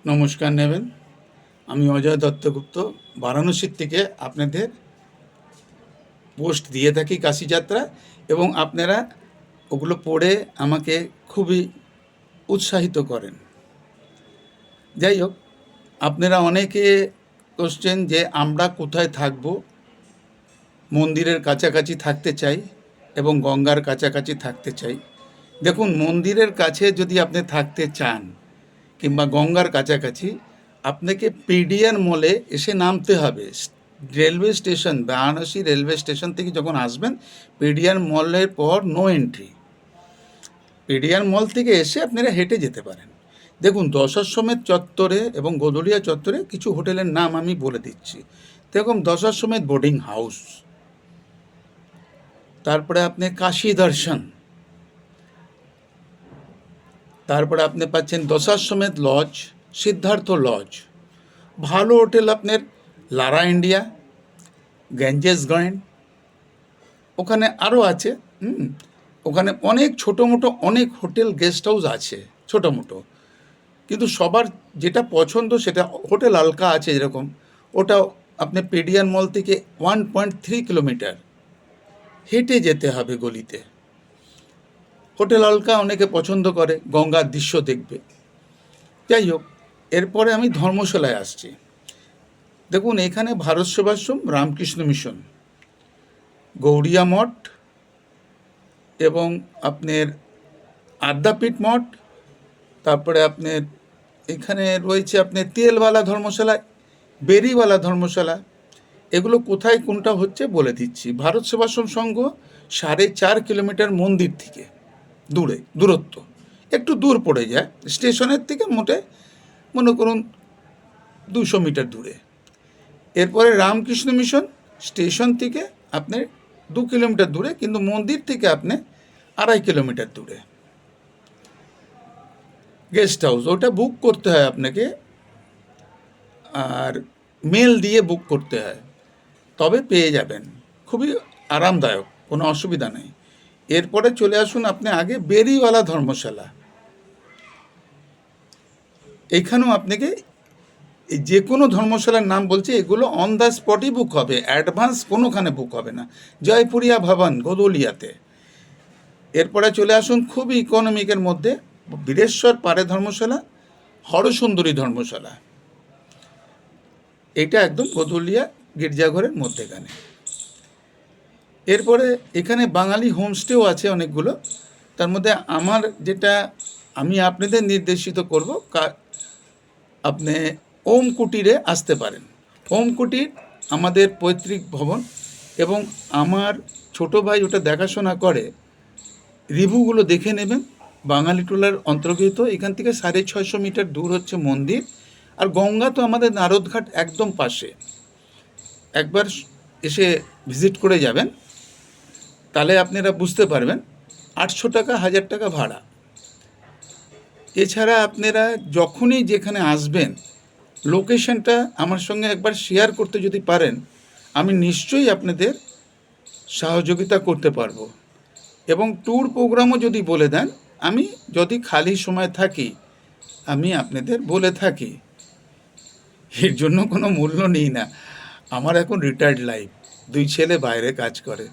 নমস্কার নেবেন। আমি অজয় দত্তগুপ্ত বারাণসীর থেকে আপনাদের পোস্ট দিয়ে থাকি কাশী যাত্রা, এবং আপনারা ওগুলো পড়ে আমাকে খুবই উৎসাহিত করেন। যাই হোক, আপনারা অনেকে কোশ্চেন যে আমরা কোথায় থাকব। মন্দিরের কাছাকাছি থাকতে চাই এবং গঙ্গার কাছাকাছি থাকতে চাই। দেখুন, মন্দিরের কাছে যদি আপনি থাকতে চান কিংবা গঙ্গার কাছাকাছি, আপনাকে পিডিআর মলে এসে নামতে হবে। Railway station, Varanasi railway station থেকে যখন আসবেন, পিডিআর মলের পর নো এন্ট্রি। পিডিআর মল থেকে এসে আপনারা হেঁটে যেতে পারেন। দেখুন, দশাশ্বমেধ চত্বরে এবং গোদলিয়া চত্বরে কিছু হোটেলের নাম আমি বলে দিচ্ছি। দেখুন, দশাশ্বমেধ বোর্ডিং হাউস, তারপরে আপনি কাশী দর্শন, তারপরে আপনি পাচ্ছেন দশাশ্বমেধ লজ, সিদ্ধার্থ লজ। ভালো হোটেল আপনার লারা ইন্ডিয়া, গ্যাঞ্জেস গ্র্যান্ড, ওখানে আরও আছে। ওখানে অনেক ছোটো মোটো অনেক হোটেল গেস্ট হাউস আছে ছোটো মোটো, কিন্তু সবার যেটা পছন্দ সেটা হোটেল আলকা আছে যেরকম, ওটা আপনি পিডিআর মল থেকে 1.3 কিলোমিটার হেঁটে যেতে হবে গলিতে। হোটেল আলকা অনেকে পছন্দ করে, গঙ্গার দৃশ্য দেখবে। যাই হোক, এরপরে আমি ধর্মশালায় আসছি। দেখুন, এখানে ভারত সেবাশ্রম, রামকৃষ্ণ মিশন, গৌড়িয়া মঠ এবং আপনার আদ্যাপীঠ মঠ, তারপরে আপনার এখানে রয়েছে আপনার তেলওয়ালা ধর্মশালা, বেরিওয়ালা ধর্মশালা। এগুলো কোথায় কোনটা হচ্ছে বলে দিচ্ছি। ভারত সেবাশ্রম সংঘ 4.5 কিলোমিটার মন্দির থেকে দূরত্ব, একটু দূর পড়ে যায় স্টেশনের থেকে, মনে করুন 200 মিটার দূরে। এরপরে রামকৃষ্ণ মিশন স্টেশন থেকে আপনার 2 কিলোমিটার দূরে, কিন্তু মন্দির থেকে আপনি 2.5 কিলোমিটার দূরে। গেস্ট হাউস ওটা বুক করতে হয় আপনাকে, আর মেল দিয়ে বুক করতে হয়, তবে পেয়ে যাবেন। খুবই আরামদায়ক, কোনো অসুবিধা নেই। এরপরে চলে আসুন আপনি আগে বেরিওয়ালা ধর্মশালা। এখানেও আপনাকে যে কোনো ধর্মশালার নাম বলছে, এগুলো অন দ্য স্পটই বুক হবে, অ্যাডভান্স কোনোখানে বুক হবে না। জয়পুরিয়া ভবন, গোদলিয়াতে। এরপরে চলে আসুন খুবই ইকোনমিকের মধ্যে বীরেশ্বর পাড়ে ধর্মশালা, হরসুন্দরী ধর্মশালা। এটা একদম গোদলিয়া গির্জাঘরের মধ্যেখানে। এরপরে এখানে বাঙালি হোমস্টেও আছে অনেকগুলো। তার মধ্যে আমার যেটা আমি আপনাদের নির্দেশিত করব, আপনি ওম কুটিরে আসতে পারেন। ওম কুটির আমাদের পৈতৃক ভবন, এবং আমার ছোটো ভাই ওটা দেখাশোনা করে। রিভিউগুলো দেখে নেবেন। বাঙালি টোলার অন্তর্গত। এখান থেকে 650 মিটার দূর হচ্ছে মন্দির, আর গঙ্গা তো আমাদের নারদঘাট একদম পাশে। একবার এসে ভিজিট করে যাবেন, তাহলে আপনারা বুঝতে পারবেন। 800 টাকা, 1000 টাকা ভাড়া। এছাড়া আপনারা যখনই যেখানে আসবেন, লোকেশনটা আমার সঙ্গে একবার শেয়ার করতে যদি পারেন, আমি নিশ্চয়ই আপনাদের সহযোগিতা করতে পারবো। এবং ট্যুর প্রোগ্রামও যদি বলে দেন, আমি যদি খালি সময় থাকি আমি আপনাদের বলে থাকি। এর জন্য কোনো মূল্য নিই না। আমার এখন রিটায়ার্ড লাইফ, 2 ছেলে বাইরে কাজ করে,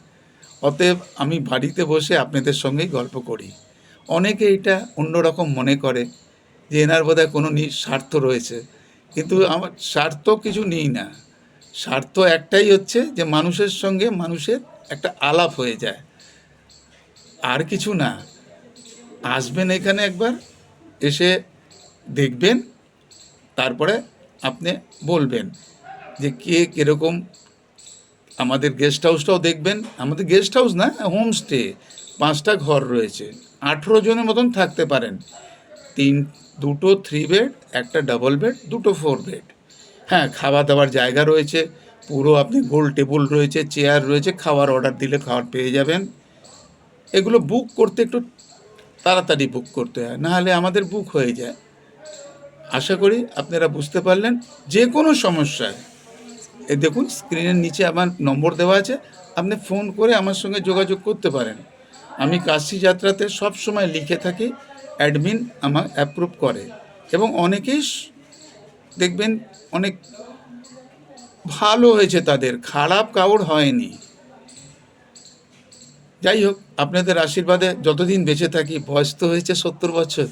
অতএব আমি বাড়িতে বসে আপনাদের সঙ্গেই গল্প করি। অনেকে এটা অন্যরকম মনে করে যে এনার বোধহয় কোনো স্বার্থ রয়েছে, কিন্তু আমার স্বার্থ কিছু নিই না। স্বার্থ একটাই হচ্ছে যে মানুষের সঙ্গে মানুষের একটা আলাপ হয়ে যায়, আর কিছু না। আসবেন এখানে একবার, এসে দেখবেন, তারপরে আপনি বলবেন যে কে কীরকম। আমাদের গেস্ট হাউসটাও দেখবেন। আমাদের গেস্ট হাউস না, হোমস্টে। 5টা ঘর রয়েছে, 18 জনের মতন থাকতে পারেন। 2টো 3 বেড, একটা ডাবল বেড, 2টো 4 বেড। হ্যাঁ, খাওয়া দাওয়ার জায়গা রয়েছে পুরো। আপনি গোল টেবিল রয়েছে, চেয়ার রয়েছে, খাওয়ার অর্ডার দিলে খাবার পেয়ে যাবেন। এগুলো বুক করতে একটু তাড়াতাড়ি বুক করতে হয়, নাহলে আমাদের বুক হয়ে যায়। আশা করি আপনারা বুঝতে পারলেন। যে কোনো সমস্যায় এই দেখুন স্ক্রিনের নিচে আমার নম্বর দেওয়া আছে, আপনি ফোন করে আমার সঙ্গে যোগাযোগ করতে পারেন। আমি কাশী যাত্রাতে সব সময় লিখে থাকি, অ্যাডমিন আমার অ্যাপ্রুভ করে, এবং অনেকেই দেখবেন অনেক ভালো হয়েছে, তাদের খারাপ কাউর হয়নি। যাই হোক, আপনাদের আশীর্বাদে যতদিন বেঁচে থাকি, বয়স তো হয়েছে 70 বছর।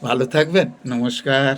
ভালো থাকবেন, নমস্কার।